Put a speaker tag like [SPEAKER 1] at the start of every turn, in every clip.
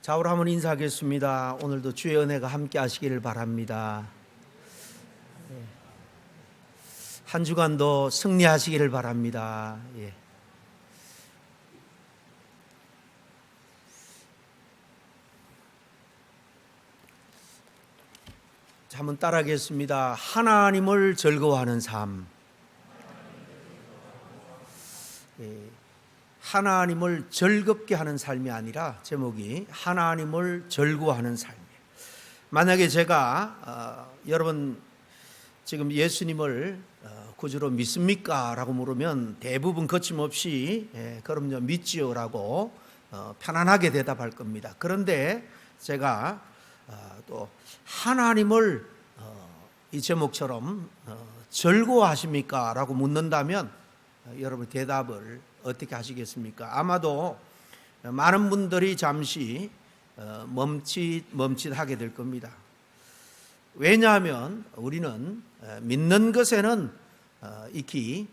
[SPEAKER 1] 좌우로 한번 인사하겠습니다. 오늘도 주의 은혜가 함께 하시기를 바랍니다. 한 주간도 승리하시기를 바랍니다. 자, 한번 따라하겠습니다. 하나님을 즐거워하는 삶. 하나님을 즐겁게 하는 삶이 아니라 제목이 하나님을 즐거워하는 삶이에요. 만약에 제가 여러분 지금 예수님을 구주로 믿습니까? 라고 물으면 대부분 거침없이 그럼요 믿지요 라고 편안하게 대답할 겁니다. 그런데 제가 또 하나님을 이 제목처럼 즐거워하십니까? 라고 묻는다면 여러분 대답을 어떻게 하시겠습니까? 아마도 많은 분들이 잠시 멈칫하게 될 겁니다. 왜냐하면 우리는 믿는 것에는 익히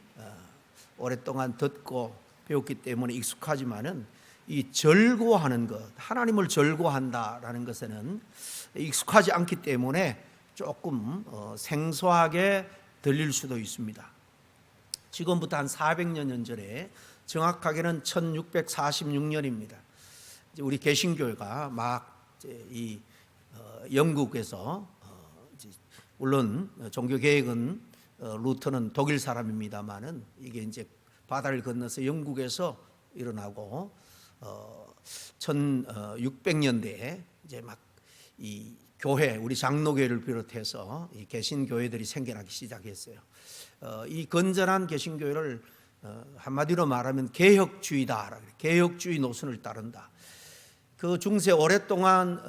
[SPEAKER 1] 오랫동안 듣고 배웠기 때문에 익숙하지만은 이 즐거워하는 것, 하나님을 즐거워한다라는 것에는 익숙하지 않기 때문에 조금 생소하게 들릴 수도 있습니다. 지금부터 한 400년 전에 정확하게는 1646년입니다. 우리 개신교회가 막 이 영국에서 물론 종교 개혁은 루터는 독일 사람입니다만은 이게 이제 바다를 건너서 영국에서 일어나고 1600년대에 이제 막 이 교회 우리 장로교회를 비롯해서 이 개신교회들이 생겨나기 시작했어요. 이 건전한 개신교회를 한마디로 말하면 개혁주의다. 개혁주의 노선을 따른다. 그 중세 오랫동안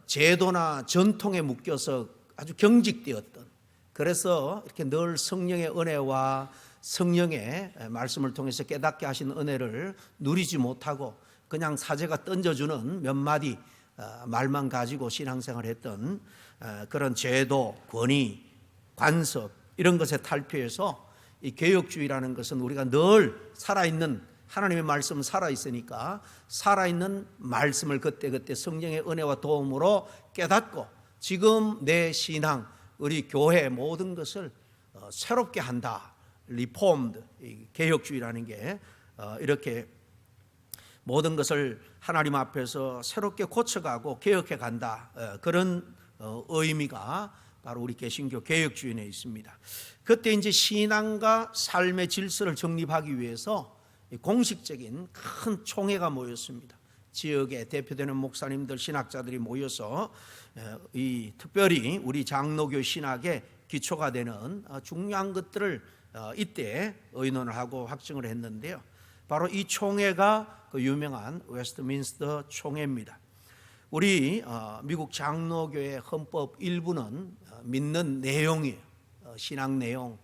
[SPEAKER 1] 제도나 전통에 묶여서 아주 경직되었던, 그래서 이렇게 늘 성령의 은혜와 성령의 말씀을 통해서 깨닫게 하신 은혜를 누리지 못하고 그냥 사제가 던져주는 몇 마디 말만 가지고 신앙생활을 했던 그런 제도, 권위, 관습 이런 것에 탈피해서 이 개혁주의라는 것은 우리가 늘 살아있는 하나님의 말씀은 살아있으니까 살아있는 말씀을 그때그때 성령의 은혜와 도움으로 깨닫고 지금 내 신앙, 우리 교회 모든 것을 새롭게 한다. 리폼드, 개혁주의라는 게 이렇게 모든 것을 하나님 앞에서 새롭게 고쳐가고 개혁해 간다. 그런 의미가 바로 우리 개신교 개혁주의에 있습니다. 그때 이제 신앙과 삶의 질서를 정립하기 위해서 공식적인 큰 총회가 모였습니다. 지역에 대표되는 목사님들, 신학자들이 모여서 이 특별히 우리 장로교 신학의 기초가 되는 중요한 것들을 이때 의논을 하고 확정을 했는데요. 바로 이 총회가 그 유명한 웨스트민스터 총회입니다. 우리 미국 장로교회 헌법 일부는 믿는 내용이에요. 신앙 내용,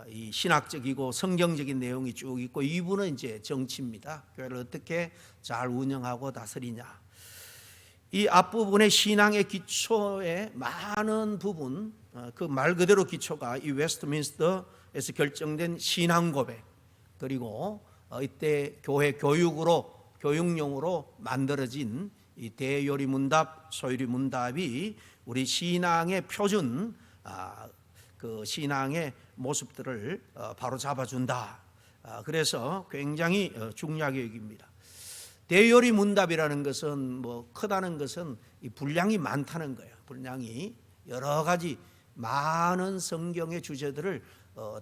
[SPEAKER 1] 이 신학적이고 성경적인 내용이 쭉 있고 2부는 이제 정치입니다. 교회를 어떻게 잘 운영하고 다스리냐. 이 앞부분의 신앙의 기초의 많은 부분, 그 말 그대로 기초가 이 웨스트민스터에서 결정된 신앙 고백, 그리고 이때 교회 교육용으로 만들어진 이 대요리 문답, 소요리 문답이 우리 신앙의 표준, 그 신앙의 모습들을 바로 잡아준다. 그래서 굉장히 중요하게 여깁니다. 대요리 문답이라는 것은 뭐 크다는 것은 이 분량이 많다는 거예요. 분량이 여러 가지 많은 성경의 주제들을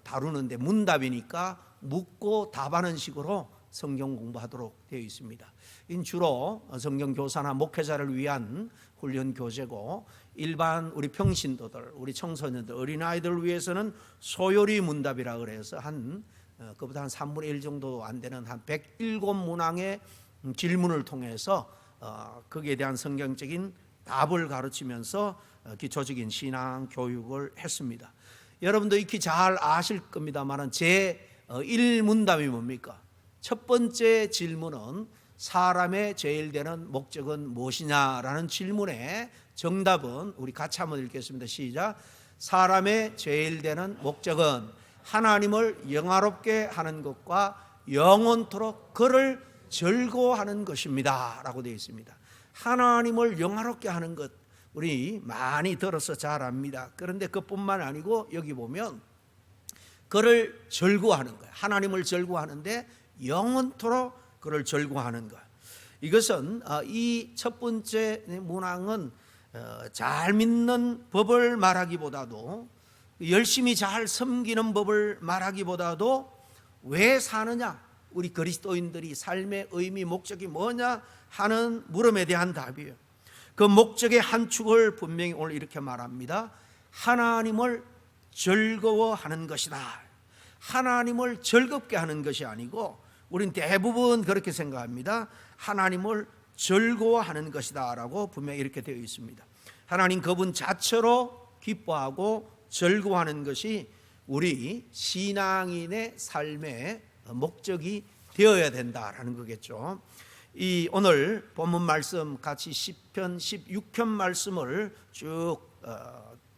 [SPEAKER 1] 다루는데 문답이니까 묻고 답하는 식으로 성경 공부하도록 되어 있습니다. 인 주로 성경 교사나 목회자를 위한 훈련 교재고 일반 우리 평신도들, 우리 청소년들, 어린아이들을 위해서는 소요리 문답이라 그래서 그보다 한 3분의 1 정도 안 되는 한 107문항의 질문을 통해서 거기에 대한 성경적인 답을 가르치면서 기초적인 신앙 교육을 했습니다. 여러분도 익히 잘 아실 겁니다만 제1문답이 뭡니까? 첫 번째 질문은 사람의 제일 되는 목적은 무엇이냐라는 질문의 정답은 우리 같이 한번 읽겠습니다. 시작. 사람의 제일 되는 목적은 하나님을 영화롭게 하는 것과 영원토록 그를 즐거워하는 것입니다 라고 되어 있습니다. 하나님을 영화롭게 하는 것 우리 많이 들어서 잘 압니다. 그런데 그뿐만 아니고 여기 보면 그를 절구하는 거예요. 하나님을 절구하는데 영원토록 그를 절구하는 것. 이것은 이 첫 번째 문항은 잘 믿는 법을 말하기보다도, 열심히 잘 섬기는 법을 말하기보다도 왜 사느냐, 우리 그리스도인들이 삶의 의미, 목적이 뭐냐 하는 물음에 대한 답이에요. 그 목적의 한 축을 분명히 오늘 이렇게 말합니다. 하나님을 즐거워하는 것이다. 하나님을 즐겁게 하는 것이 아니고, 우린 대부분 그렇게 생각합니다. 하나님을 즐거워하는 것이다 라고 분명히 이렇게 되어 있습니다. 하나님 그분 자체로 기뻐하고 즐거워하는 것이 우리 신앙인의 삶의 목적이 되어야 된다라는 거겠죠. 이 오늘 본문 말씀 같이 시편 16편 말씀을 쭉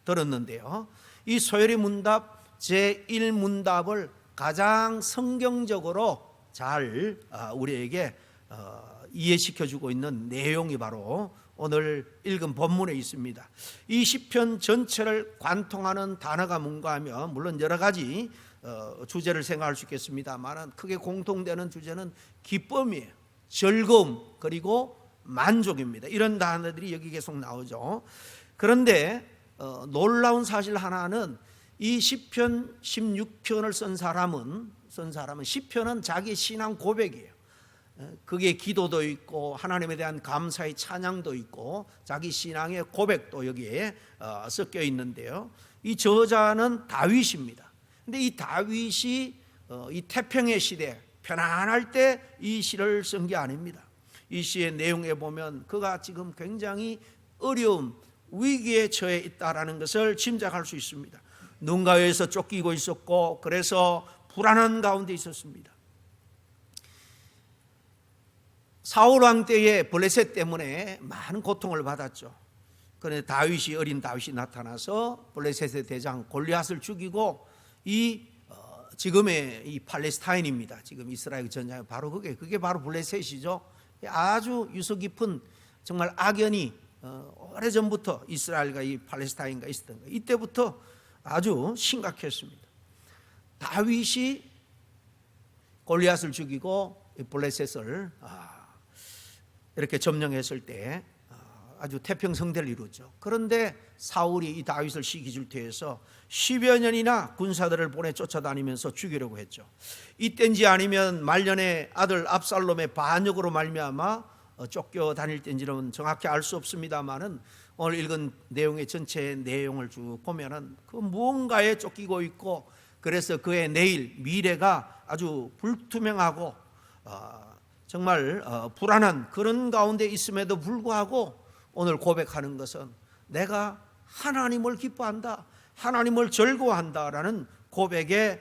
[SPEAKER 1] 들었는데요. 이 소열의 문답 제1문답을 가장 성경적으로 잘 우리에게 이해시켜주고 있는 내용이 바로 오늘 읽은 본문에 있습니다. 이 시편 전체를 관통하는 단어가 뭔가 하면, 물론 여러 가지 주제를 생각할 수 있겠습니다만 크게 공통되는 주제는 기쁨이에요. 즐거움 그리고 만족입니다. 이런 단어들이 여기 계속 나오죠. 그런데 놀라운 사실 하나는, 이 시편 16편을 쓴 사람은 시편은 자기 신앙 고백이에요. 그게 기도도 있고 하나님에 대한 감사의 찬양도 있고 자기 신앙의 고백도 여기에 섞여 있는데요. 이 저자는 다윗입니다. 근데 이 다윗이 이 태평의 시대 편안할 때 이 시를 쓴 게 아닙니다. 이 시의 내용에 보면 그가 지금 굉장히 어려움, 위기에 처해 있다라는 것을 짐작할 수 있습니다. 누군가에서 쫓기고 있었고, 그래서 불안한 가운데 있었습니다. 사울 왕 때의 블레셋 때문에 많은 고통을 받았죠. 그런데 어린 다윗이 나타나서 블레셋의 대장 골리앗을 죽이고, 이 지금의 이 팔레스타인입니다. 지금 이스라엘 전장에 바로 그게 바로 블레셋이죠. 아주 유서 깊은 정말 악연이 오래전부터 이스라엘과 이 팔레스타인과 있었던 거예요. 이때부터 아주 심각했습니다. 다윗이 골리앗을 죽이고 블레셋을 이렇게 점령했을 때 아주 태평성대를 이루었죠. 그런데 사울이 이 다윗을 시기질투해서 10여 년이나 군사들을 보내 쫓아다니면서 죽이려고 했죠. 이때인지 아니면 말년에 아들 압살롬의 반역으로 말미암아 쫓겨다닐 때인지는 정확히 알 수 없습니다만은, 오늘 읽은 내용의 전체 내용을 쭉 보면은 그 무언가에 쫓기고 있고, 그래서 그의 미래가 아주 불투명하고 정말 불안한 그런 가운데 있음에도 불구하고 오늘 고백하는 것은 내가 하나님을 기뻐한다, 하나님을 즐거워한다라는 고백의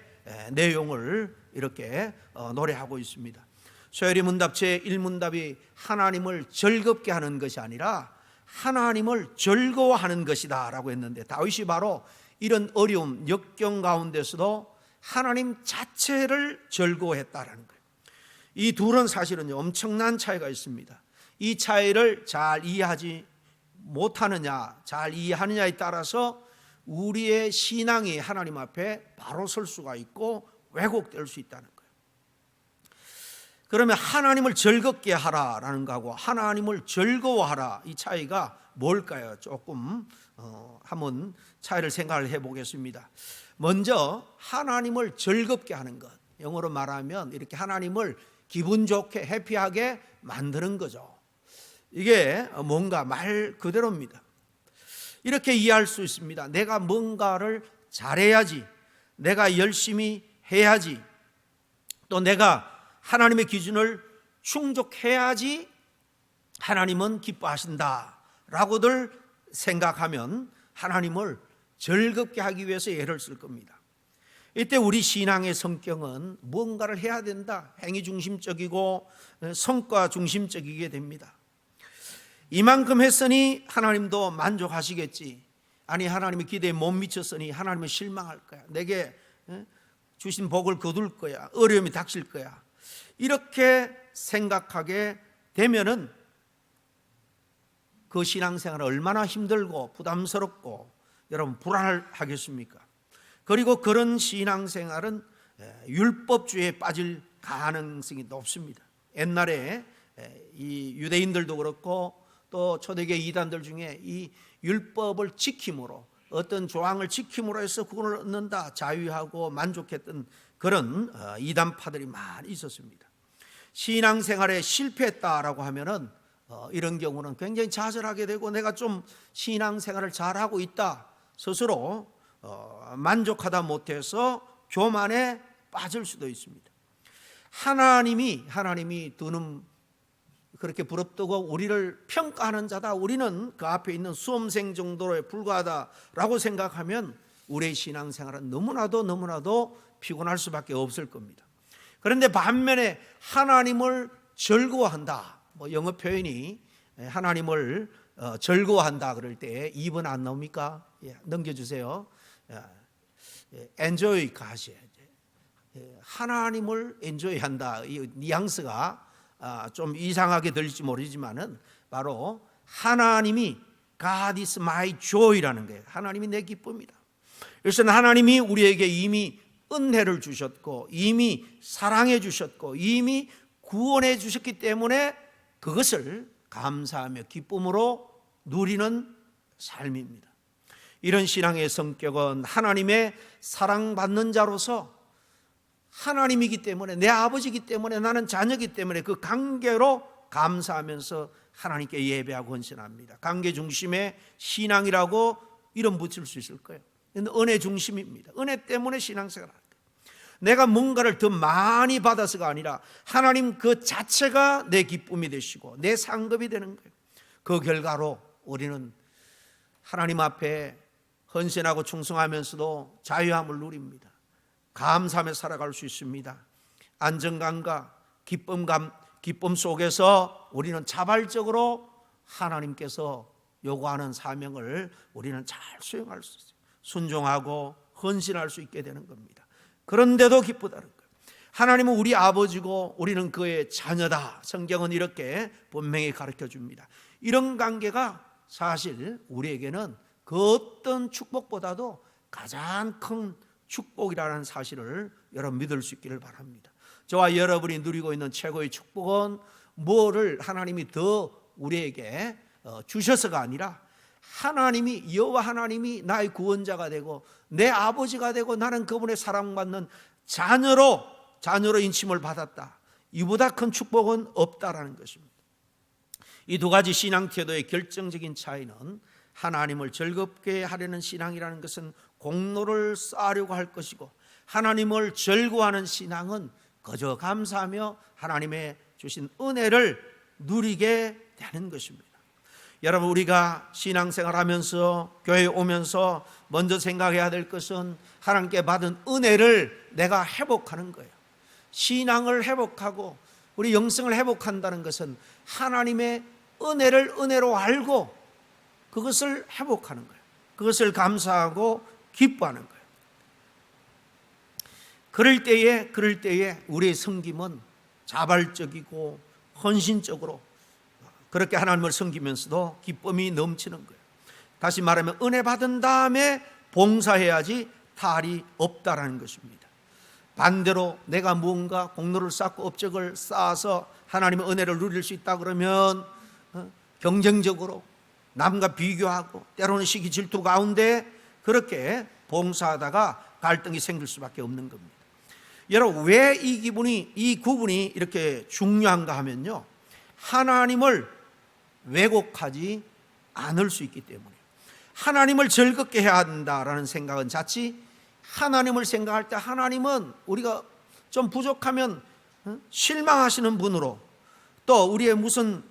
[SPEAKER 1] 내용을 이렇게 노래하고 있습니다. 소열이 문답 제1문답이 하나님을 즐겁게 하는 것이 아니라 하나님을 즐거워하는 것이다 라고 했는데, 다윗이 바로 이런 어려움, 역경 가운데서도 하나님 자체를 즐거워했다라는 거예요. 이 둘은 사실은 엄청난 차이가 있습니다. 이 차이를 잘 이해하지 못하느냐, 잘 이해하느냐에 따라서 우리의 신앙이 하나님 앞에 바로 설 수가 있고 왜곡될 수 있다는 거예요. 그러면 하나님을 즐겁게 하라라는 거하고 하나님을 즐거워하라, 이 차이가 뭘까요? 조금 한번 차이를 생각을 해보겠습니다. 먼저 하나님을 즐겁게 하는 것, 영어로 말하면 이렇게 하나님을 기분 좋게 해피하게 만드는 거죠. 이게 뭔가 말 그대로입니다. 이렇게 이해할 수 있습니다. 내가 뭔가를 잘해야지, 내가 열심히 해야지, 또 내가 하나님의 기준을 충족해야지 하나님은 기뻐하신다 라고들 생각하면 하나님을 즐겁게 하기 위해서 애를 쓸 겁니다. 이때 우리 신앙의 성격은 뭔가를 해야 된다, 행위 중심적이고 성과 중심적이게 됩니다. 이만큼 했으니 하나님도 만족하시겠지, 아니 하나님의 기대에 못 미쳤으니 하나님은 실망할 거야, 내게 주신 복을 거둘 거야, 어려움이 닥칠 거야, 이렇게 생각하게 되면은 그 신앙생활은 얼마나 힘들고 부담스럽고 여러분 불안하겠습니까? 그리고 그런 신앙생활은 율법주의에 빠질 가능성이 높습니다. 옛날에 이 유대인들도 그렇고 또 초대교회 이단들 중에 이 율법을 지킴으로, 어떤 조항을 지킴으로 해서 구원을 얻는다, 자유하고 만족했던 그런 이단파들이 많이 있었습니다. 신앙생활에 실패했다라고 하면은 이런 경우는 굉장히 좌절하게 되고, 내가 좀 신앙생활을 잘하고 있다 스스로 만족하다 못해서 교만에 빠질 수도 있습니다. 하나님이 두는 그렇게 부럽다고 우리를 평가하는 자다, 우리는 그 앞에 있는 수험생 정도에 불과하다라고 생각하면 우리의 신앙생활은 너무나도 피곤할 수밖에 없을 겁니다. 그런데 반면에 하나님을 즐거워한다, 영어 표현이 하나님을 즐거워한다 그럴 때 2번 안 나옵니까? 넘겨주세요. enjoy 가셔야 돼. 하나님을 enjoy한다, 이 뉘앙스가 좀 이상하게 들릴지 모르지만은 바로 하나님이 God is my joy라는 거예요. 하나님이 내 기쁨이다. 그래서 하나님이 우리에게 이미 은혜를 주셨고, 이미 사랑해 주셨고, 이미 구원해 주셨기 때문에 그것을 감사하며 기쁨으로 누리는 삶입니다. 이런 신앙의 성격은 하나님의 사랑받는 자로서, 하나님이기 때문에, 내 아버지이기 때문에, 나는 자녀이기 때문에 그 관계로 감사하면서 하나님께 예배하고 헌신합니다. 관계 중심의 신앙이라고 이름 붙일 수 있을 거예요. 은혜 중심입니다. 은혜 때문에 신앙생활을 하는 거예요. 내가 뭔가를 더 많이 받아서가 아니라 하나님 그 자체가 내 기쁨이 되시고 내 상급이 되는 거예요. 그 결과로 우리는 하나님 앞에 헌신하고 충성하면서도 자유함을 누립니다. 감사하며 살아갈 수 있습니다. 안정감과 기쁨 속에서 우리는 자발적으로 하나님께서 요구하는 사명을 우리는 잘 수행할 수 있어요. 순종하고 헌신할 수 있게 되는 겁니다. 그런데도 기쁘다는 거예요. 하나님은 우리 아버지고 우리는 그의 자녀다. 성경은 이렇게 분명히 가르쳐 줍니다. 이런 관계가 사실 우리에게는 그 어떤 축복보다도 가장 큰 축복이라는 사실을 여러분 믿을 수 있기를 바랍니다. 저와 여러분이 누리고 있는 최고의 축복은 뭐를 하나님이 더 우리에게 주셔서가 아니라 하나님이, 여호와 하나님이 나의 구원자가 되고 내 아버지가 되고 나는 그분의 사랑받는 자녀로 인침을 받았다. 이보다 큰 축복은 없다라는 것입니다. 이 두 가지 신앙 태도의 결정적인 차이는, 하나님을 즐겁게 하려는 신앙이라는 것은 공로를 쌓으려고 할 것이고, 하나님을 즐거워하는 신앙은 그저 감사하며 하나님의 주신 은혜를 누리게 되는 것입니다. 여러분, 우리가 신앙생활하면서 교회에 오면서 먼저 생각해야 될 것은 하나님께 받은 은혜를 내가 회복하는 거예요. 신앙을 회복하고 우리 영성을 회복한다는 것은 하나님의 은혜를 은혜로 알고 그것을 회복하는 거예요. 그것을 감사하고 기뻐하는 거예요. 그럴 때에 우리의 섬김은 자발적이고 헌신적으로 그렇게 하나님을 섬기면서도 기쁨이 넘치는 거예요. 다시 말하면 은혜 받은 다음에 봉사해야지 탈이 없다라는 것입니다. 반대로 내가 무언가 공로를 쌓고 업적을 쌓아서 하나님의 은혜를 누릴 수 있다 그러면 경쟁적으로 남과 비교하고 때로는 시기 질투 가운데 그렇게 봉사하다가 갈등이 생길 수밖에 없는 겁니다. 여러분, 왜 이 구분이 이렇게 중요한가 하면요, 하나님을 왜곡하지 않을 수 있기 때문에, 하나님을 즐겁게 해야 한다라는 생각은 자칫 하나님을 생각할 때 하나님은 우리가 좀 부족하면 실망하시는 분으로, 또 우리의 무슨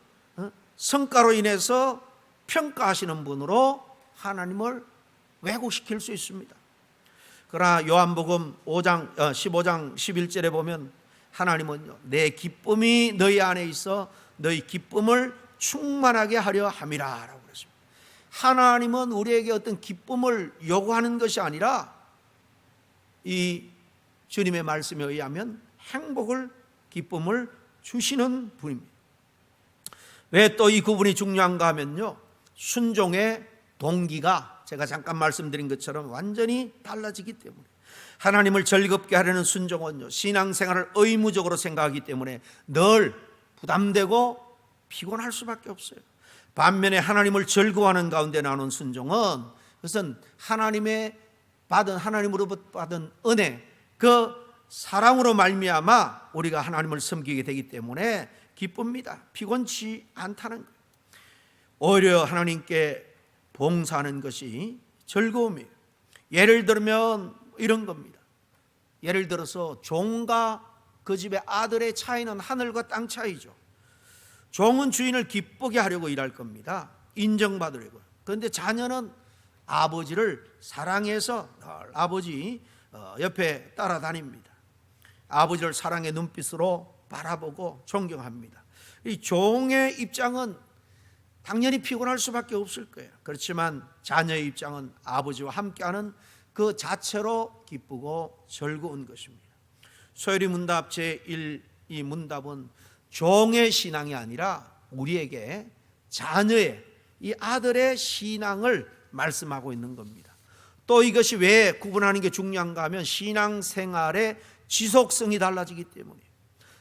[SPEAKER 1] 성과로 인해서 평가하시는 분으로 하나님을 왜곡시킬 수 있습니다. 그러나 요한복음 15장 11절에 보면 하나님은요, 내 기쁨이 너희 안에 있어 너희 기쁨을 충만하게 하려 함이라 라고 그랬습니다. 하나님은 우리에게 어떤 기쁨을 요구하는 것이 아니라 이 주님의 말씀에 의하면 행복을, 기쁨을 주시는 분입니다. 왜 또 이 구분이 중요한가 하면요, 순종의 동기가 제가 잠깐 말씀드린 것처럼 완전히 달라지기 때문에, 하나님을 즐겁게 하려는 순종은요, 신앙생활을 의무적으로 생각하기 때문에 늘 부담되고 피곤할 수밖에 없어요. 반면에 하나님을 즐거워하는 가운데 나오는 순종은, 그것은 하나님으로부터 받은 은혜, 그 사랑으로 말미암아 우리가 하나님을 섬기게 되기 때문에 기쁩니다. 피곤치 않다는 거예요. 오히려 하나님께 봉사하는 것이 즐거움이에요. 예를 들면 이런 겁니다. 예를 들어서 종과 그 집의 아들의 차이는 하늘과 땅 차이죠. 종은 주인을 기쁘게 하려고 일할 겁니다. 인정받으려고. 그런데 자녀는 아버지를 사랑해서 아버지 옆에 따라다닙니다. 아버지를 사랑의 눈빛으로 바라보고 존경합니다. 이 종의 입장은 당연히 피곤할 수밖에 없을 거예요. 그렇지만 자녀의 입장은 아버지와 함께하는 그 자체로 기쁘고 즐거운 것입니다. 소요리 문답 제1, 이 문답은 종의 신앙이 아니라 우리에게 자녀의, 이 아들의 신앙을 말씀하고 있는 겁니다. 또 이것이 왜 구분하는 게 중요한가 하면 신앙생활의 지속성이 달라지기 때문에,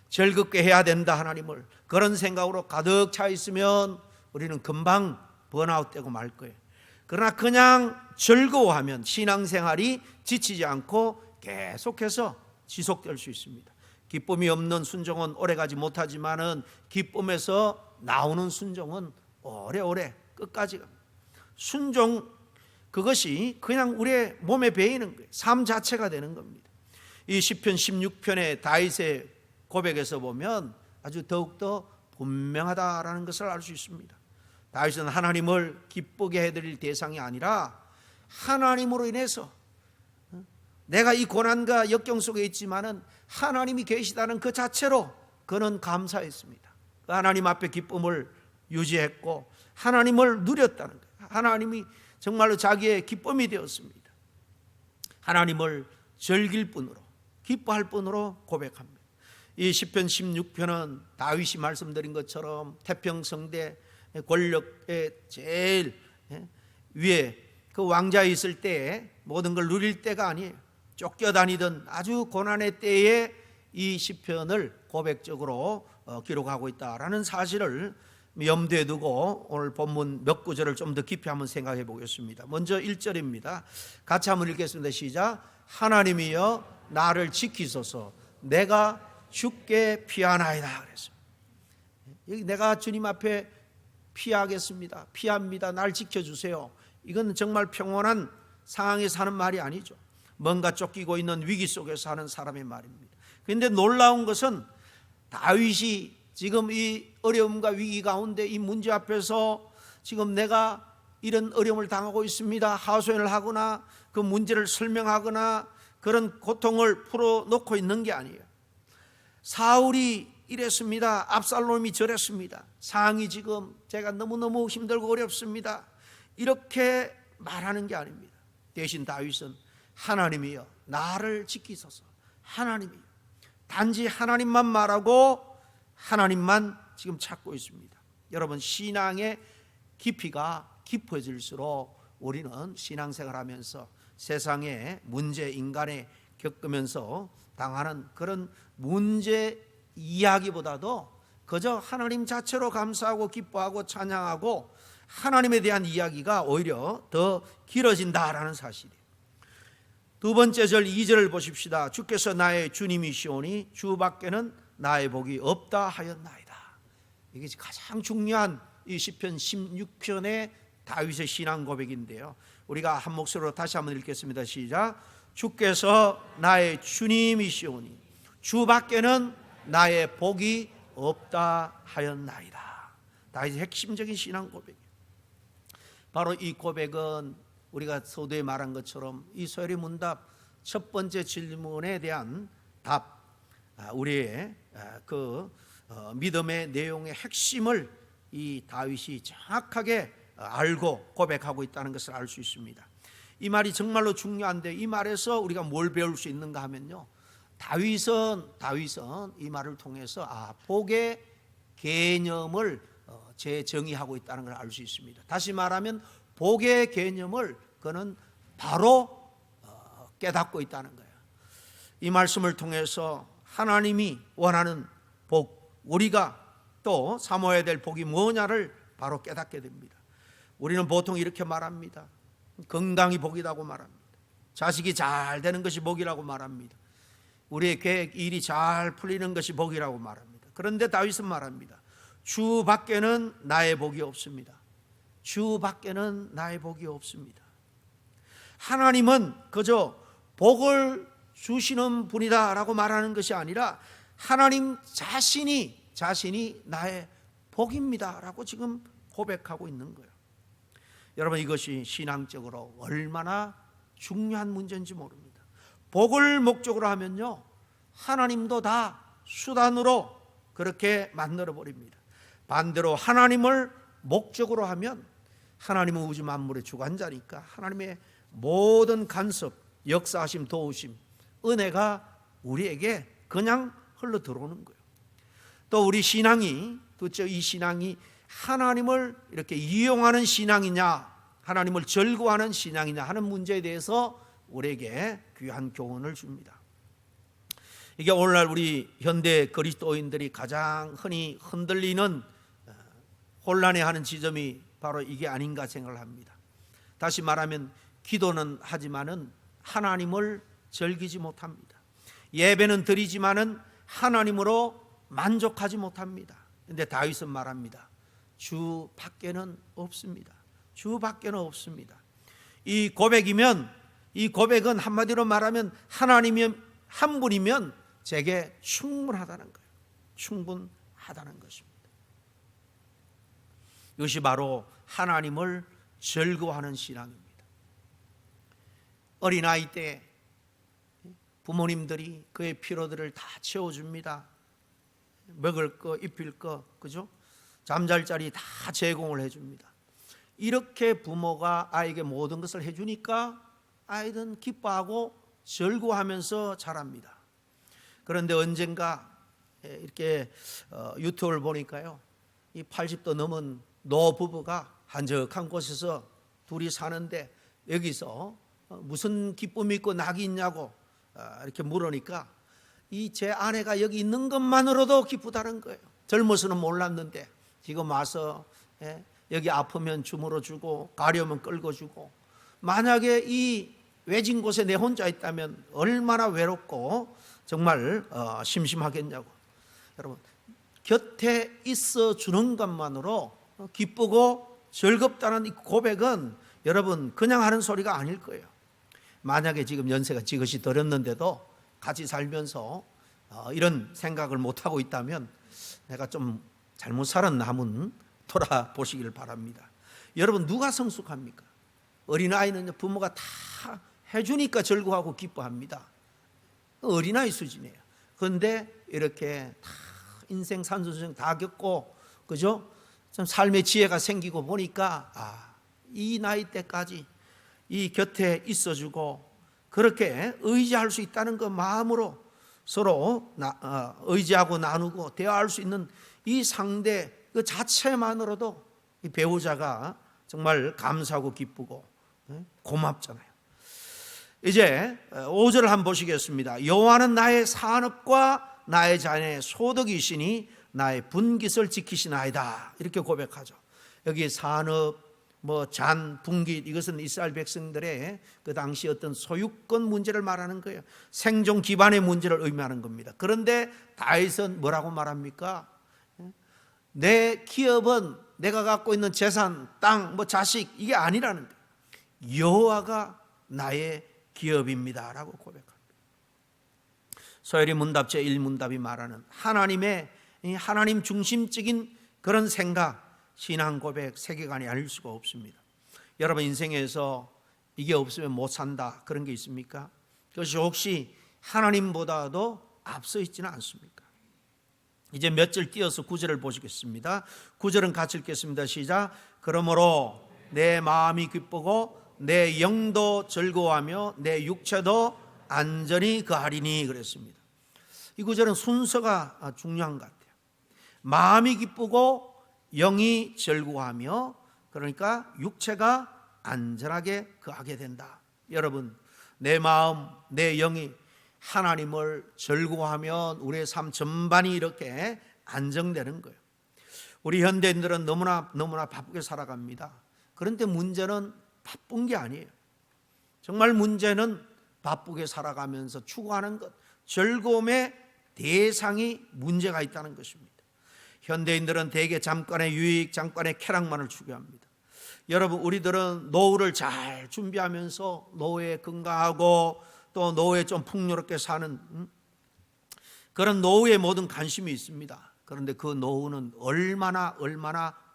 [SPEAKER 1] 즐겁게 해야 된다 하나님을, 그런 생각으로 가득 차 있으면 우리는 금방 번아웃되고 말 거예요. 그러나 그냥 즐거워하면 신앙생활이 지치지 않고 계속해서 지속될 수 있습니다. 기쁨이 없는 순종은 오래가지 못하지만은 기쁨에서 나오는 순종은 오래오래 끝까지 갑니다. 순종, 그것이 그냥 우리의 몸에 배이는 거예요. 삶 자체가 되는 겁니다. 이 시편 16편의 다윗의 고백에서 보면 아주 더욱더 분명하다라는 것을 알 수 있습니다. 다윗은 하나님을 기쁘게 해드릴 대상이 아니라 하나님으로 인해서, 내가 이 고난과 역경 속에 있지만은 하나님이 계시다는 그 자체로 그는 감사했습니다. 하나님 앞에 기쁨을 유지했고 하나님을 누렸다는 거예요. 하나님이 정말로 자기의 기쁨이 되었습니다. 하나님을 즐길 뿐으로, 기뻐할 뿐으로 고백합니다. 이 시편 16편은 다윗이 말씀드린 것처럼 태평성대 권력의 제일 위에 그 왕자에 있을 때에 모든 걸 누릴 때가 아니에요. 쫓겨다니던 아주 고난의 때에 이 시편을 고백적으로 기록하고 있다라는 사실을 염두에 두고 오늘 본문 몇 구절을 좀 더 깊이 한번 생각해 보겠습니다. 먼저 1절입니다. 같이 한번 읽겠습니다. 시작. 하나님이여 나를 지키소서, 내가 주께 피하나이다 그랬습니다. 여기 내가 주님 앞에 피하겠습니다, 피합니다, 날 지켜주세요. 이건 정말 평온한 상황에서 하는 말이 아니죠. 뭔가 쫓기고 있는 위기 속에서 하는 사람의 말입니다. 그런데 놀라운 것은 다윗이 지금 이 어려움과 위기 가운데 이 문제 앞에서 지금 내가 이런 어려움을 당하고 있습니다, 하소연을 하거나 그 문제를 설명하거나 그런 고통을 풀어놓고 있는 게 아니에요. 사울이 이랬습니다, 압살롬이 저랬습니다, 상황이 지금 제가 너무너무 힘들고 어렵습니다, 이렇게 말하는 게 아닙니다. 대신 다윗은 하나님이여 나를 지키소서, 하나님이여, 단지 하나님만 말하고 하나님만 지금 찾고 있습니다. 여러분, 신앙의 깊이가 깊어질수록 우리는 신앙생활하면서 세상의 문제, 인간에 겪으면서 당하는 그런 문제 이야기보다도 그저 하나님 자체로 감사하고 기뻐하고 찬양하고 하나님에 대한 이야기가 오히려 더 길어진다라는 사실이에요. 두 번째 절 2절을 보십시다. 주께서 나의 주님이시오니 주밖에는 나의 복이 없다 하였나이다. 이게 가장 중요한 이 시편 16편의 다윗의 신앙 고백인데요, 우리가 한 목소리로 다시 한번 읽겠습니다. 시작. 주께서 나의 주님이시오니 주밖에는 나의 복이 없다 하였나이다. 다윗의 핵심적인 신앙 고백이에요. 바로 이 고백은 우리가 서두에 말한 것처럼 이 소요리 문답 첫 번째 질문에 대한 답, 우리의 그 믿음의 내용의 핵심을 이 다윗이 정확하게 알고 고백하고 있다는 것을 알 수 있습니다. 이 말이 정말로 중요한데, 이 말에서 우리가 뭘 배울 수 있는가 하면요, 다윗은 이 말을 통해서 복의 개념을 재정의하고 있다는 걸 알 수 있습니다. 다시 말하면 복의 개념을 그는 바로 깨닫고 있다는 거예요. 이 말씀을 통해서 하나님이 원하는 복, 우리가 또 사모해야 될 복이 뭐냐를 바로 깨닫게 됩니다. 우리는 보통 이렇게 말합니다. 건강이 복이라고 말합니다. 자식이 잘 되는 것이 복이라고 말합니다. 우리의 계획, 일이 잘 풀리는 것이 복이라고 말합니다. 그런데 다윗은 말합니다. 주 밖에는 나의 복이 없습니다. 주 밖에는 나의 복이 없습니다. 하나님은 그저 복을 주시는 분이다라고 말하는 것이 아니라 하나님 자신이 나의 복입니다라고 지금 고백하고 있는 거예요. 여러분, 이것이 신앙적으로 얼마나 중요한 문제인지 모릅니다. 복을 목적으로 하면요, 하나님도 다 수단으로 그렇게 만들어 버립니다. 반대로 하나님을 목적으로 하면 하나님은 우주 만물의 주관자니까 하나님의 모든 간섭, 역사하심, 도우심, 은혜가 우리에게 그냥 흘러 들어오는 거예요. 또 우리 신앙이, 도대체 이 신앙이 하나님을 이렇게 이용하는 신앙이냐, 하나님을 절구하는 신앙이냐 하는 문제에 대해서 우리에게 귀한 교훈을 줍니다. 이게 오늘날 우리 현대 그리스도인들이 가장 흔히 흔들리는 혼란해하는 지점이 바로 이게 아닌가 생각을 합니다. 다시 말하면 기도는 하지만은 하나님을 즐기지 못합니다. 예배는 드리지만은 하나님으로 만족하지 못합니다. 그런데 다윗은 말합니다. 주 밖에는 없습니다. 주 밖에는 없습니다. 이 고백은 한마디로 말하면 하나님이 한 분이면 제게 충분하다는 거예요. 충분하다는 것입니다. 이것이 바로 하나님을 즐거워하는 신앙입니다. 어린아이 때 부모님들이 그의 필요들을 다 채워줍니다. 먹을 거, 입힐 거, 그죠? 잠잘 자리 다 제공을 해줍니다. 이렇게 부모가 아이에게 모든 것을 해주니까 아이들은 기뻐하고 즐거워하면서 자랍니다. 그런데 언젠가 이렇게 유튜브를 보니까요, 이 80도 넘은 노부부가 한적한 곳에서 둘이 사는데 여기서 무슨 기쁨이 있고 낙이 있냐고 이렇게 물으니까 이 제 아내가 여기 있는 것만으로도 기쁘다는 거예요. 젊어서는 몰랐는데 지금 와서 여기 아프면 주물러 주고 가려면 끌고 주고, 만약에 이 외진 곳에 내 혼자 있다면 얼마나 외롭고 정말 심심하겠냐고. 여러분, 곁에 있어 주는 것만으로 기쁘고 즐겁다는 이 고백은 여러분 그냥 하는 소리가 아닐 거예요. 만약에 지금 연세가 지긋이 들었는데도 같이 살면서 이런 생각을 못하고 있다면 내가 좀 잘못 살았나 한번 돌아보시길 바랍니다. 여러분, 누가 성숙합니까? 어린아이는 부모가 다 해주니까 즐거워하고 기뻐합니다. 어린아이 수준이에요. 그런데 이렇게 다 인생 산전수전 다 겪고, 그죠? 좀 삶의 지혜가 생기고 보니까 이 나이 때까지 이 곁에 있어주고 그렇게 의지할 수 있다는 그 마음으로 서로 의지하고 나누고 대화할 수 있는 이 상대 그 자체만으로도 이 배우자가 정말 감사하고 기쁘고 고맙잖아요. 이제 5절을 한번 보시겠습니다. 여호와는 나의 산업과 나의 자녀의 소득이시니 나의 분깃을 지키시나이다, 이렇게 고백하죠. 여기 산업, 잔, 분깃, 이것은 이스라엘 백성들의 그 당시 어떤 소유권 문제를 말하는 거예요. 생존 기반의 문제를 의미하는 겁니다. 그런데 다윗은 뭐라고 말합니까? 내 기업은 내가 갖고 있는 재산, 땅, 자식, 이게 아니라는 거예요. 여호와가 나의 기업입니다 라고 고백합니다. 소열이 문답 제1문답이 말하는 하나님 중심적인 그런 생각, 신앙 고백, 세계관이 아닐 수가 없습니다. 여러분, 인생에서 이게 없으면 못 산다, 그런 게 있습니까? 그것이 혹시 하나님보다도 앞서 있지는 않습니까? 이제 몇 절 띄어서 9절을 보시겠습니다. 9절은 같이 읽겠습니다. 시작. 그러므로 내 마음이 기쁘고 내 영도 즐거워하며 내 육체도 안전히 거하리니, 그랬습니다. 이 9절은 순서가 중요한 것 같아요. 마음이 기쁘고 영이 즐거워하며, 그러니까 육체가 안전하게 거하게 된다. 여러분, 내 마음, 내 영이 하나님을 즐거워하면 우리의 삶 전반이 이렇게 안정되는 거예요. 우리 현대인들은 너무나 바쁘게 살아갑니다. 그런데 문제는 바쁜 게 아니에요. 정말 문제는 바쁘게 살아가면서 추구하는 것, 즐거움의 대상이 문제가 있다는 것입니다. 현대인들은 대개 잠깐의 유익, 잠깐의 쾌락만을 추구합니다. 여러분, 우리들은 노후를 잘 준비하면서 노후에 건강하고 또 노후에 좀 풍요롭게 사는 그런 노후에 모든 관심이 있습니다. 그런데 그 노후는 얼마나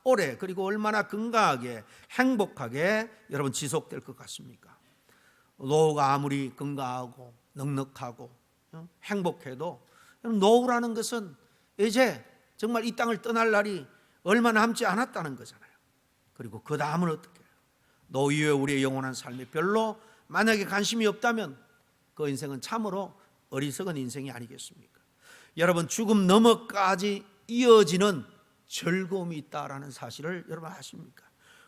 [SPEAKER 1] 오래, 그리고 얼마나 건강하게 행복하게 여러분 지속될 것 같습니까? 노후가 아무리 건강하고 넉넉하고 행복해도 노후라는 것은 이제 정말 이 땅을 떠날 날이 얼마 남지 않았다는 거잖아요. 그리고 그 다음은 어떻게 해요? 노후 이후에 우리의 영원한 삶에 별로 만약에 관심이 없다면 그 인생은 참으로 어리석은 인생이 아니겠습니까? 여러분, 죽음 너머까지 이어지는 즐거움이 있다라는 사실을 여러분 아십니까?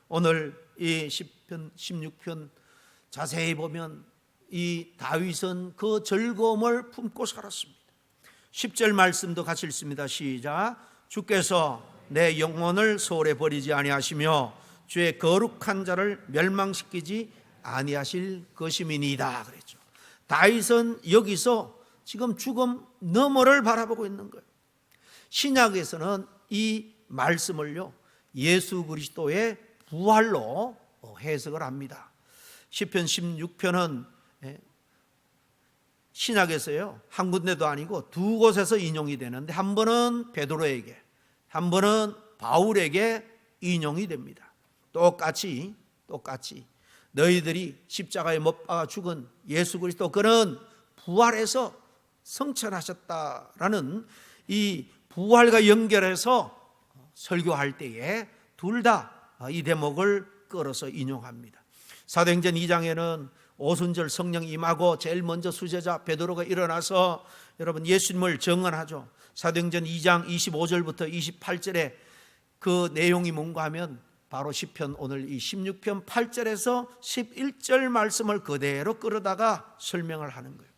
[SPEAKER 1] 오늘 이 시편 16편 자세히 보면 이 다윗은 그 즐거움을 품고 살았습니다. 10절 말씀도 같이 읽습니다. 시작. 주께서 내 영혼을 소홀히 버리지 아니하시며 주의 거룩한 자를 멸망시키지 아니하실 것임이니이다 그랬죠. 다윗은 여기서 지금 죽음 너머를 바라보고 있는 거예요. 신약에서는 이 말씀을요, 예수 그리스도의 부활로 해석을 합니다. 시편 16편은 신약에서요, 한 군데도 아니고 두 곳에서 인용이 되는데, 한 번은 베드로에게, 한 번은 바울에게 인용이 됩니다. 똑같이 너희들이 십자가에 못 박아 죽은 예수 그리스도, 그는 부활해서 성천하셨다라는 이 부활과 연결해서 설교할 때에 둘 다 이 대목을 끌어서 인용합니다. 사도행전 2장에는 오순절 성령 임하고 제일 먼저 수제자 베드로가 일어나서 여러분 예수님을 증언하죠. 사도행전 2장 25절부터 28절에 그 내용이 뭔가 하면 바로 시편 오늘 이 16편 8절에서 11절 말씀을 그대로 끌어다가 설명을 하는 거예요.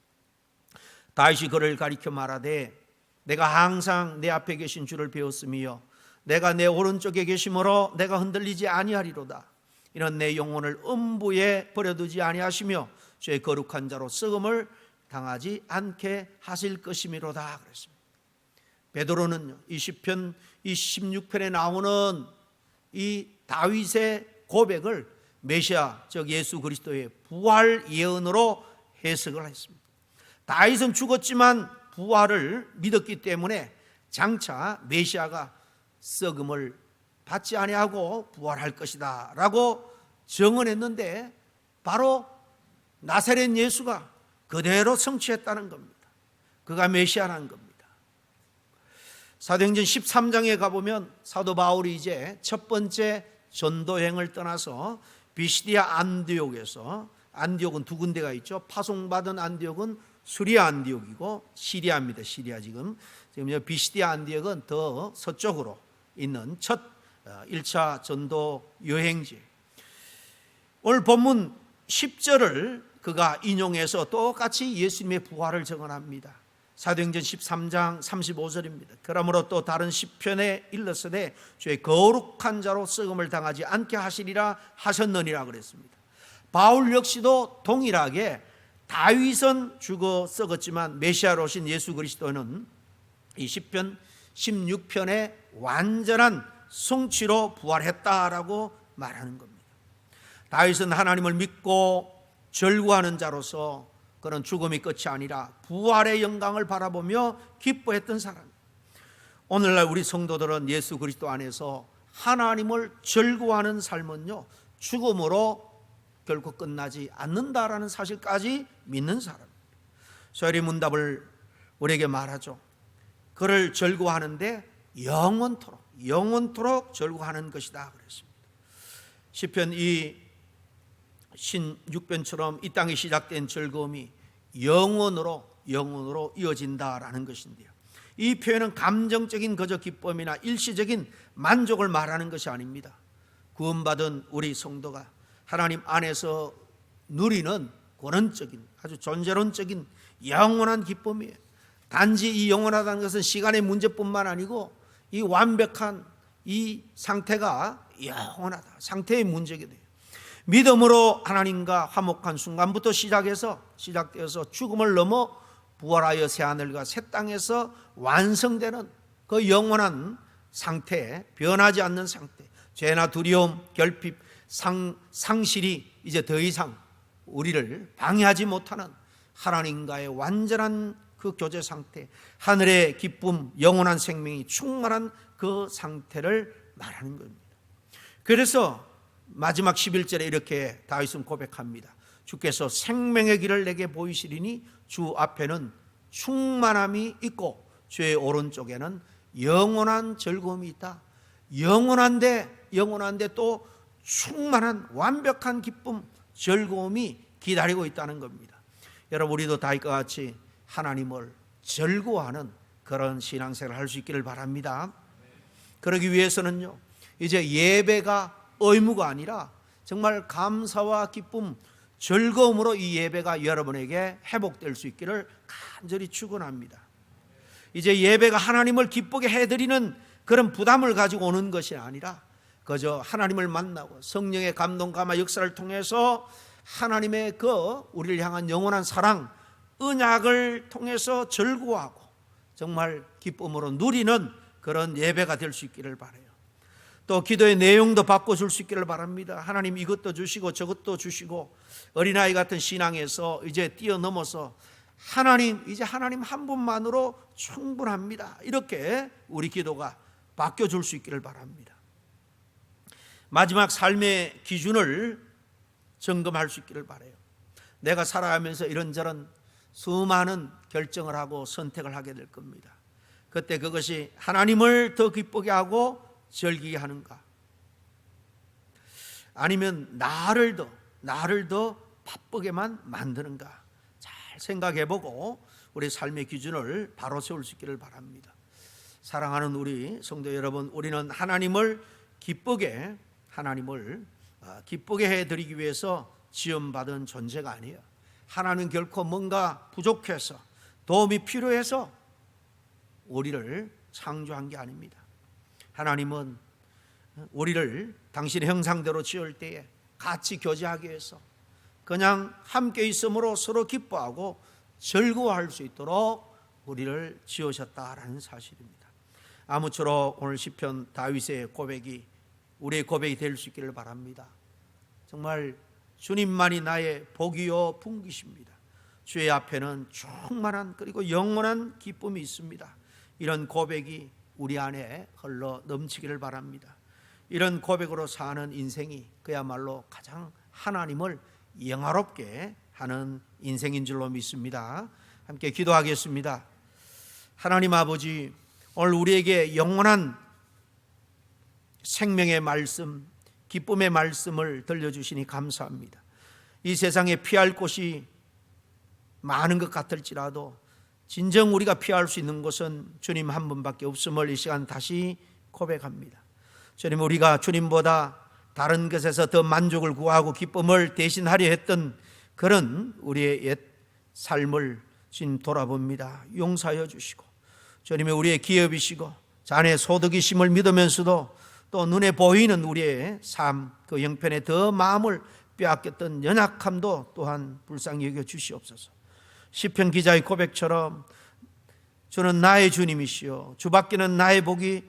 [SPEAKER 1] 다윗이 그를 가리켜 말하되 내가 항상 내 앞에 계신 주를 배웠으며 내가 내 오른쪽에 계심으로 내가 흔들리지 아니하리로다. 이는 내 영혼을 음부에 버려두지 아니하시며 주의 거룩한 자로 썩음을 당하지 않게 하실 것이미로다 그랬습니다. 베드로는 이 시편 이 16편에 나오는 이 다윗의 고백을 메시아 즉 예수 그리스도의 부활 예언으로 해석을 했습니다. 다윗은 죽었지만 부활을 믿었기 때문에 장차 메시아가 썩음을 받지 아니하고 부활할 것이다 라고 증언했는데, 바로 나사렛 예수가 그대로 성취했다는 겁니다. 그가 메시아라는 겁니다. 사도행전 13장에 가보면 사도 바울이 이제 첫 번째 전도행을 떠나서 비시디아 안디옥에서, 안디옥은 두 군데가 있죠. 파송받은 안디옥은 수리아 안디옥이고 시리아입니다. 시리아 지금 비시디아 안디옥은 더 서쪽으로 있는 첫 1차 전도 여행지. 오늘 본문 10절을 그가 인용해서 똑같이 예수님의 부활을 증언합니다. 사도행전 13장 35절입니다. 그러므로 또 다른 시편에 일렀으되 주의 거룩한 자로 썩음을 당하지 않게 하시리라 하셨느니라 그랬습니다. 바울 역시도 동일하게 다윗은 죽어 썩었지만 메시아로 오신 예수 그리스도는 이 시편 16편의 완전한 성취로 부활했다라고 말하는 겁니다. 다윗은 하나님을 믿고 절구하는 자로서 그런 죽음이 끝이 아니라 부활의 영광을 바라보며 기뻐했던 사람입니다. 오늘날 우리 성도들은 예수 그리스도 안에서 하나님을 절구하는 삶은요, 죽음으로 결코 끝나지 않는다라는 사실까지 믿는 사람입니다. 소열이 문답을 우리에게 말하죠. 그를 절구하는데 영원토록 절구하는 것이다 그랬습니다. 시편 이 16편처럼 이 땅에 시작된 즐거움이 영원으로 이어진다라는 것인데요. 이 표현은 감정적인 그저 기쁨이나 일시적인 만족을 말하는 것이 아닙니다. 구원받은 우리 성도가 하나님 안에서 누리는 권원적인 아주 존재론적인 영원한 기쁨이에요. 단지 이 영원하다는 것은 시간의 문제뿐만 아니고 이 완벽한 이 상태가 영원하다, 상태의 문제가 돼요. 믿음으로 하나님과 화목한 순간부터 시작되어서 죽음을 넘어 부활하여 새하늘과 새 땅에서 완성되는 그 영원한 상태, 변하지 않는 상태, 죄나 두려움, 결핍, 상실이 이제 더 이상 우리를 방해하지 못하는 하나님과의 완전한 그 교제 상태, 하늘의 기쁨, 영원한 생명이 충만한 그 상태를 말하는 겁니다. 그래서 마지막 11절에 이렇게 다윗은 고백합니다. 주께서 생명의 길을 내게 보이시리니 주 앞에는 충만함이 있고 주의 오른쪽에는 영원한 즐거움이 있다. 영원한데 또 충만한 완벽한 기쁨, 즐거움이 기다리고 있다는 겁니다. 여러분, 우리도 다윗과 같이 하나님을 즐거워하는 그런 신앙생활을 할 수 있기를 바랍니다. 그러기 위해서는요, 이제 예배가 의무가 아니라 정말 감사와 기쁨, 즐거움으로 이 예배가 여러분에게 회복될 수 있기를 간절히 축원합니다. 이제 예배가 하나님을 기쁘게 해드리는 그런 부담을 가지고 오는 것이 아니라 그저 하나님을 만나고 성령의 감동 감화 역사를 통해서 하나님의 그 우리를 향한 영원한 사랑, 언약을 통해서 즐거워하고 정말 기쁨으로 누리는 그런 예배가 될 수 있기를 바라요. 또 기도의 내용도 바꿔줄 수 있기를 바랍니다. 하나님 이것도 주시고 저것도 주시고 어린아이 같은 신앙에서 이제 뛰어넘어서 이제 하나님 한 분만으로 충분합니다. 이렇게 우리 기도가 바뀌어줄 수 있기를 바랍니다. 마지막 삶의 기준을 점검할 수 있기를 바라요. 내가 살아가면서 이런저런 수많은 결정을 하고 선택을 하게 될 겁니다. 그때 그것이 하나님을 더 기쁘게 하고 즐기게 하는가, 아니면 나를 더 바쁘게만 만드는가, 잘 생각해보고 우리 삶의 기준을 바로 세울 수 있기를 바랍니다. 사랑하는 우리 성도 여러분, 우리는 하나님을 기쁘게 해드리기 위해서 지음받은 존재가 아니에요. 하나님은 결코 뭔가 부족해서 도움이 필요해서 우리를 창조한 게 아닙니다. 하나님은 우리를 당신의 형상대로 지을 때에 같이 교제하기 위해서 그냥 함께 있음으로 서로 기뻐하고 즐거워할 수 있도록 우리를 지으셨다라는 사실입니다. 아무쪼록 오늘 시편 다윗의 고백이 우리의 고백이 될 수 있기를 바랍니다. 정말 주님만이 나의 복이요 분기십니다. 주의 앞에는 충만한 그리고 영원한 기쁨이 있습니다. 이런 고백이 우리 안에 흘러 넘치기를 바랍니다. 이런 고백으로 사는 인생이 그야말로 가장 하나님을 영화롭게 하는 인생인 줄로 믿습니다. 함께 기도하겠습니다. 하나님 아버지, 오늘 우리에게 영원한 생명의 말씀, 기쁨의 말씀을 들려주시니 감사합니다. 이 세상에 피할 곳이 많은 것 같을지라도 진정 우리가 피할 수 있는 곳은 주님 한 분밖에 없음을 이 시간 다시 고백합니다. 주님, 우리가 주님보다 다른 것에서 더 만족을 구하고 기쁨을 대신하려 했던 그런 우리의 옛 삶을 주님 돌아봅니다. 용서하여 주시고, 주님이 우리의 기업이시고 자네 소득이심을 믿으면서도 또 눈에 보이는 우리의 삶, 그 형편에 더 마음을 빼앗겼던 연약함도 또한 불쌍히 여겨 주시옵소서. 시편 기자의 고백처럼 주는 나의 주님이시여 주밖에는 나의 복이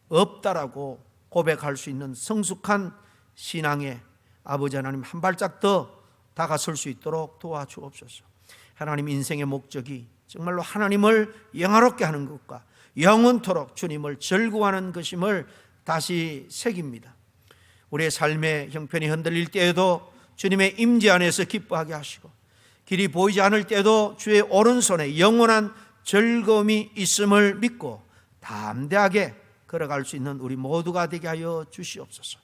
[SPEAKER 1] 없다라고 고백할 수 있는 성숙한 신앙의 아버지 하나님, 한 발짝 더 다가설 수 있도록 도와주옵소서. 하나님, 인생의 목적이 정말로 하나님을 영화롭게 하는 것과 영원토록 주님을 즐거워하는 것임을 다시 새깁니다. 우리의 삶의 형편이 흔들릴 때에도 주님의 임재 안에서 기뻐하게 하시고, 길이 보이지 않을 때도 주의 오른손에 영원한 즐거움이 있음을 믿고 담대하게 걸어갈 수 있는 우리 모두가 되게 하여 주시옵소서.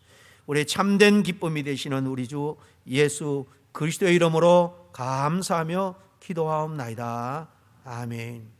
[SPEAKER 1] 우리의 참된 기쁨이 되시는 우리 주 예수 그리스도의 이름으로 감사하며 기도하옵나이다. 아멘.